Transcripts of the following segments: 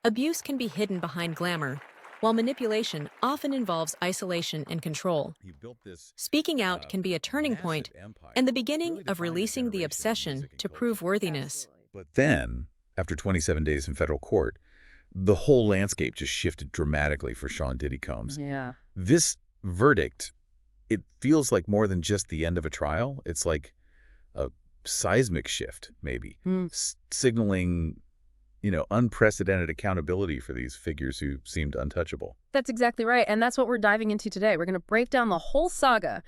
Abuse can be hidden behind glamour, while manipulation often involves isolation and control. He built this Speaking out can be a turning point massive empire, and the beginning really of defined a releasing the generation in obsession music and to culture. prove worthiness. Absolutely. But then, after 27 days in federal court, the whole landscape just shifted dramatically for Sean Diddy Combs. Yeah. This verdict, it feels like more than just the end of a trial. It's like a seismic shift, maybe, signaling, unprecedented accountability for these figures who seemed untouchable. That's exactly right, and that's what we're diving into today. We're going to break down the whole saga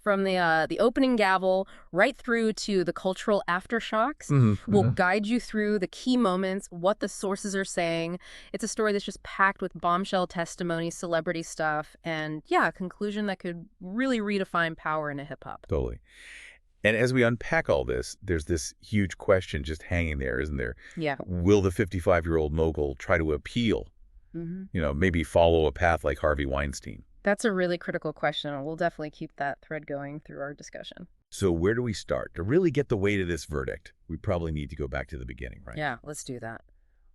from the opening gavel right through to the cultural aftershocks. We'll guide you through the key moments, what the sources are saying. It's a story that's just packed with bombshell testimony, celebrity stuff, and a conclusion that could really redefine power in a hip-hop. Totally. And as we unpack all this, there's this huge question just hanging there, isn't there? Yeah. Will the 55-year-old mogul try to appeal? Maybe follow a path like Harvey Weinstein? That's a really critical question, and we'll definitely keep that thread going through our discussion. So where do we start? To really get the weight of this verdict, we probably need to go back to the beginning, right? Yeah, let's do that.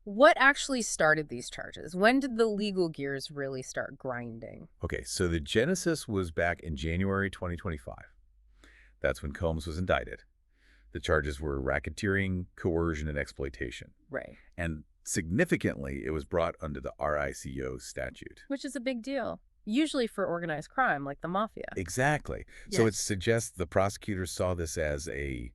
What actually started these charges? When did the legal gears really start grinding? Okay, so the genesis was back in January 2025. That's when Combs was indicted. The charges were racketeering, coercion, and exploitation. Right. And significantly, it was brought under the RICO statute. Which is a big deal, usually for organized crime like the mafia. Exactly. So it suggests the prosecutors saw this as a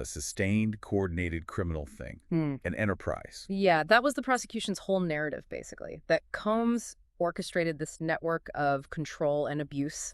sustained, coordinated criminal thing, an enterprise. Yeah, that was the prosecution's whole narrative, basically, that Combs orchestrated this network of control and abuse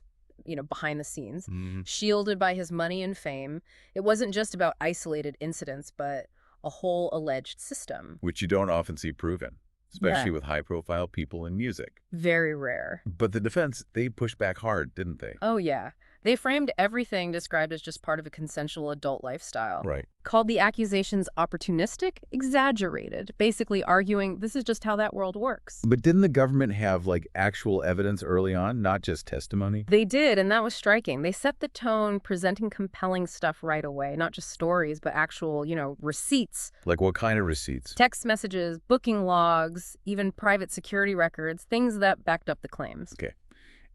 behind the scenes, shielded by his money and fame. It wasn't just about isolated incidents, but a whole alleged system. Which you don't often see proven, especially with high-profile people in music. Very rare. But the defense, they pushed back hard, didn't they? Oh, yeah. They framed everything described as just part of a consensual adult lifestyle. Right. Called the accusations opportunistic, exaggerated, basically arguing this is just how that world works. But didn't the government have, actual evidence early on, not just testimony? They did, and that was striking. They set the tone, presenting compelling stuff right away, not just stories, but actual, receipts. Like what kind of receipts? Text messages, booking logs, even private security records, things that backed up the claims. Okay.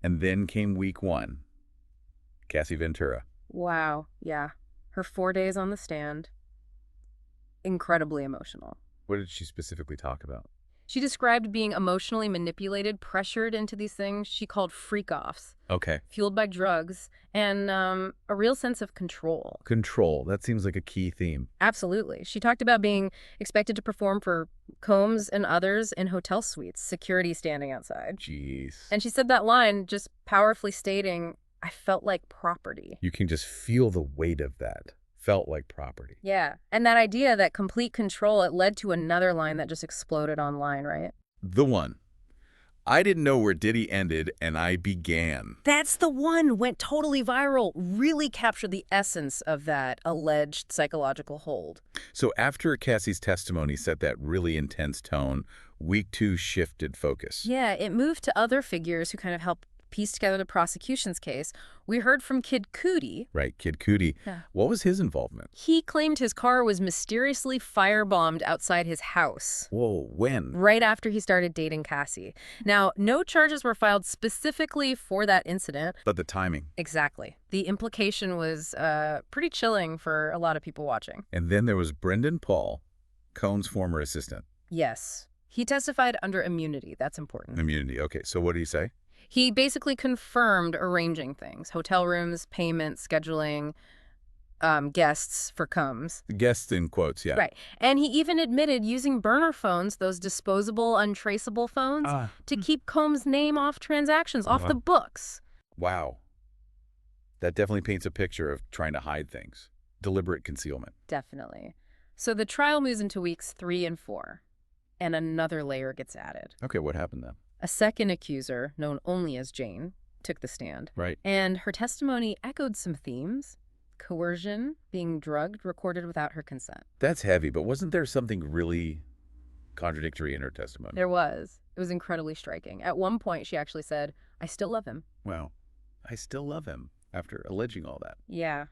And then came week one. Cassie Ventura. Wow, yeah. Her 4 days on the stand. Incredibly emotional. What did she specifically talk about? She described being emotionally manipulated, pressured into these things she called freak-offs. Okay. Fueled by drugs, and a real sense of control. Control. That seems like a key theme. Absolutely. She talked about being expected to perform for Combs and others in hotel suites, security standing outside. Jeez. And she said that line, just powerfully stating, I felt like property. You can just feel the weight of that. Felt like property. Yeah. And that idea, that complete control, it led to another line that just exploded online, right? The one. I didn't know where Diddy ended, and I began. That's the one. Went totally viral. Really captured the essence of that alleged psychological hold. So after Cassie's testimony set that really intense tone, week two shifted focus. Yeah, it moved to other figures who kind of helped piece together the prosecution's case. We heard from Kid Cudi. Right, Kid Cudi. Yeah. What was his involvement? He claimed his car was mysteriously firebombed outside his house. Whoa, when? Right after he started dating Cassie. Now, no charges were filed specifically for that incident. But the timing. Exactly. The implication was pretty chilling for a lot of people watching. And then there was Brendan Paul, Cohn's former assistant. Yes. He testified under immunity. That's important. Immunity. Okay, so what did he say? He basically confirmed arranging things, hotel rooms, payments, scheduling, guests for Combs. Guests in quotes, yeah. Right. And he even admitted using burner phones, those disposable, untraceable phones, to keep Combs' name off transactions, off the books. Wow. That definitely paints a picture of trying to hide things. Deliberate concealment. Definitely. So the trial moves into weeks 3 and 4, and another layer gets added. Okay, what happened then? A second accuser, known only as Jane, took the stand. Right. And her testimony echoed some themes. Coercion, being drugged, recorded without her consent. That's heavy, but wasn't there something really contradictory in her testimony? There was. It was incredibly striking. At one point, she actually said, I still love him. Wow. I still love him after alleging all that. Yeah.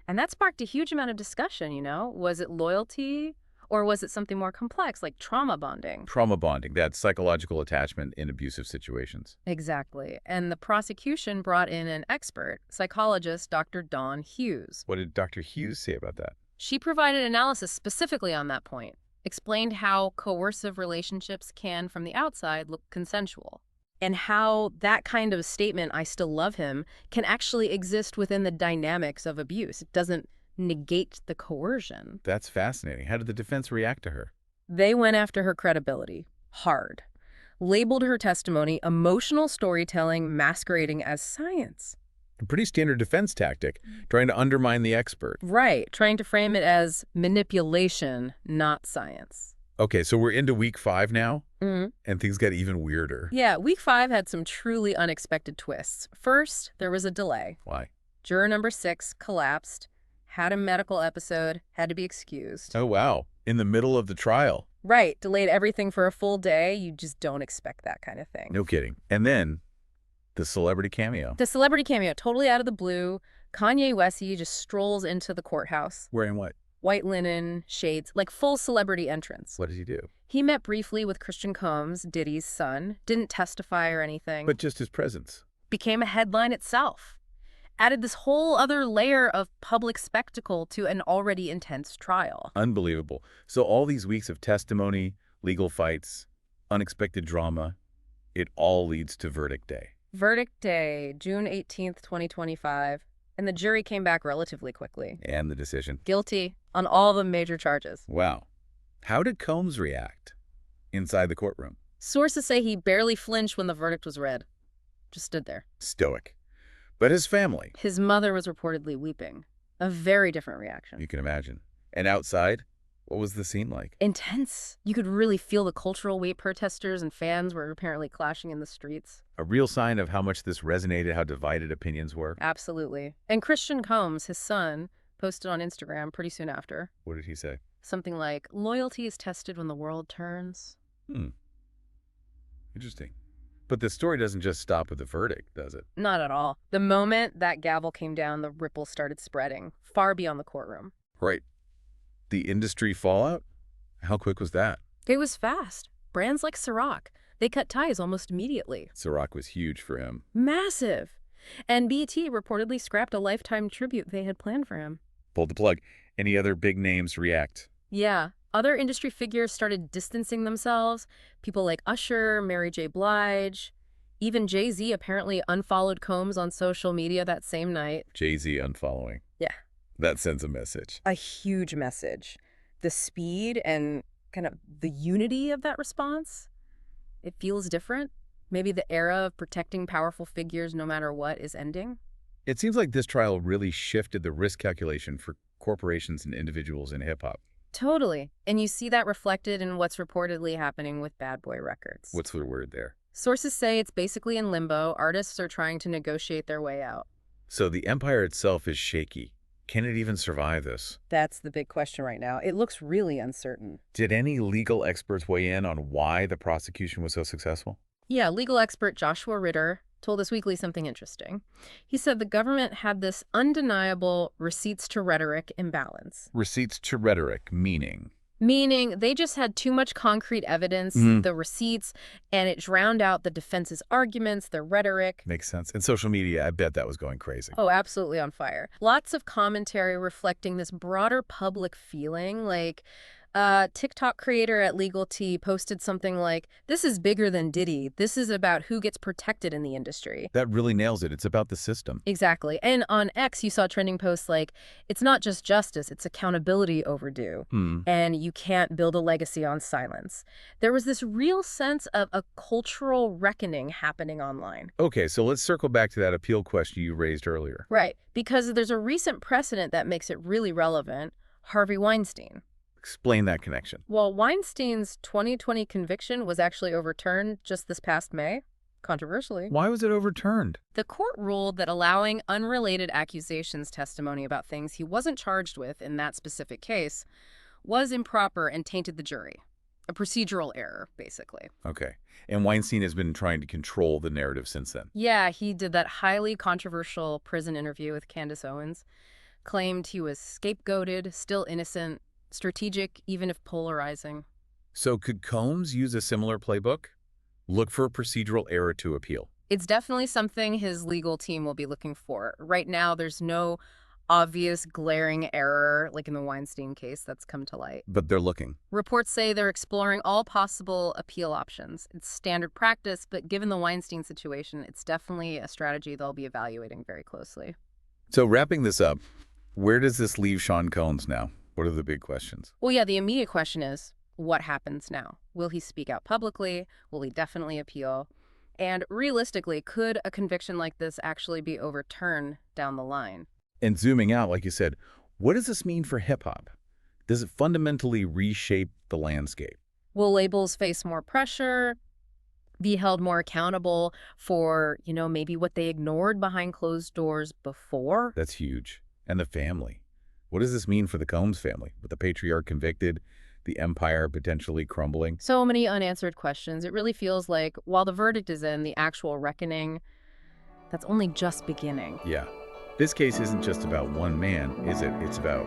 And that sparked a huge amount of discussion, Was it loyalty Or was it something more complex, like trauma bonding? Trauma bonding, that psychological attachment in abusive situations. Exactly. And the prosecution brought in an expert, psychologist Dr. Dawn Hughes. What did Dr. Hughes say about that? She provided analysis specifically on that point, explained how coercive relationships can, from the outside, look consensual, and how that kind of statement, "I still love him," can actually exist within the dynamics of abuse. It doesn't negate the coercion. That's fascinating. How did the defense react to her? They went after her credibility, hard. Labeled her testimony emotional storytelling masquerading as science. A pretty standard defense tactic, trying to undermine the expert. Right, trying to frame it as manipulation, not science. Okay, so we're into week 5 now, Mm-hmm. and things got even weirder. Yeah, week 5 had some truly unexpected twists. First, there was a delay. Why? Juror number 6 collapsed, had a medical episode, had to be excused. Oh, wow. In the middle of the trial. Right, delayed everything for a full day. You just don't expect that kind of thing. No kidding. And then the celebrity cameo. The celebrity cameo, totally out of the blue. Kanye West just strolls into the courthouse. Wearing what? White linen, shades, like full celebrity entrance. What does he do? He met briefly with Christian Combs, Diddy's son, didn't testify or anything. But just his presence. Became a headline itself. Added this whole other layer of public spectacle to an already intense trial. Unbelievable. So all these weeks of testimony, legal fights, unexpected drama, it all leads to verdict day. Verdict day, June 18th, 2025. And the jury came back relatively quickly. And the decision. Guilty on all the major charges. Wow. How did Combs react inside the courtroom? Sources say he barely flinched when the verdict was read. Just stood there. Stoic. But his family, His mother was reportedly weeping. A very different reaction. you can imagine. And outside, what was the scene like? Intense. You could really feel the cultural weight. Protesters and fans were apparently clashing in the streets. A real sign of how much this resonated, how divided opinions were. Absolutely. And Christian Combs, his son, posted on Instagram pretty soon after. What did he say? Something like, "Loyalty is tested when the world turns." Interesting. But the story doesn't just stop with the verdict, does it? Not at all. The moment that gavel came down, the ripples started spreading, far beyond the courtroom. Right. The industry fallout? How quick was that? It was fast. Brands like Ciroc, they cut ties almost immediately. Ciroc was huge for him. Massive. And BT reportedly scrapped a lifetime tribute they had planned for him. Pulled the plug. Any other big names react? Yeah. Other industry figures started distancing themselves. People like Usher, Mary J. Blige. Even Jay-Z apparently unfollowed Combs on social media that same night. Jay-Z unfollowing. Yeah. That sends a message. A huge message. The speed and kind of the unity of that response, it feels different. Maybe the era of protecting powerful figures no matter what is ending. It seems like this trial really shifted the risk calculation for corporations and individuals in hip-hop. Totally. And you see that reflected in what's reportedly happening with Bad Boy Records. What's the word there? Sources say it's basically in limbo. Artists are trying to negotiate their way out. So the empire itself is shaky. Can it even survive this? That's the big question right now. It looks really uncertain. Did any legal experts weigh in on why the prosecution was so successful? Yeah, legal expert Joshua Ritter told Us Weekly something interesting. He said the government had this undeniable receipts to rhetoric imbalance. Receipts to rhetoric, meaning? Meaning they just had too much concrete evidence, the receipts, and it drowned out the defense's arguments, their rhetoric. Makes sense. And social media, I bet that was going crazy. Oh, absolutely on fire. Lots of commentary reflecting this broader public feeling, like TikTok creator at Legal T posted something like, "This is bigger than Diddy. This is about who gets protected in the industry." That really nails it. It's about the system. Exactly. And on X, you saw trending posts like, "It's not just justice, it's accountability overdue. And you can't build a legacy on silence." There was this real sense of a cultural reckoning happening online. Okay, so let's circle back to that appeal question you raised earlier. Right. Because there's a recent precedent that makes it really relevant, Harvey Weinstein. Explain that connection. Well, Weinstein's 2020 conviction was actually overturned just this past May, controversially. Why was it overturned? The court ruled that allowing unrelated accusations testimony about things he wasn't charged with in that specific case was improper and tainted the jury. A procedural error, basically. Okay. And Weinstein has been trying to control the narrative since then. Yeah, he did that highly controversial prison interview with Candace Owens, claimed he was scapegoated, still innocent, strategic, even if polarizing. So could Combs use a similar playbook? Look for a procedural error to appeal. It's definitely something his legal team will be looking for. Right now, there's no obvious glaring error like in the Weinstein case that's come to light. But they're looking. Reports say they're exploring all possible appeal options. It's standard practice, but given the Weinstein situation, it's definitely a strategy they'll be evaluating very closely. So wrapping this up, where does this leave Sean Combs now? What are the big questions? Well, yeah, the immediate question is, what happens now? Will he speak out publicly? Will he definitely appeal? And realistically, could a conviction like this actually be overturned down the line? And zooming out, like you said, what does this mean for hip-hop? Does it fundamentally reshape the landscape? Will labels face more pressure, be held more accountable for, maybe what they ignored behind closed doors before? That's huge. And the family. What does this mean for the Combs family? With the patriarch convicted, the empire potentially crumbling? So many unanswered questions. It really feels like while the verdict is in, the actual reckoning, that's only just beginning. Yeah. This case isn't just about one man, is it? It's about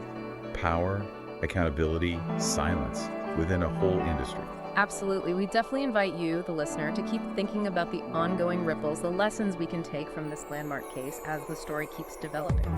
power, accountability, silence within a whole industry. Absolutely. We definitely invite you, the listener, to keep thinking about the ongoing ripples, the lessons we can take from this landmark case as the story keeps developing.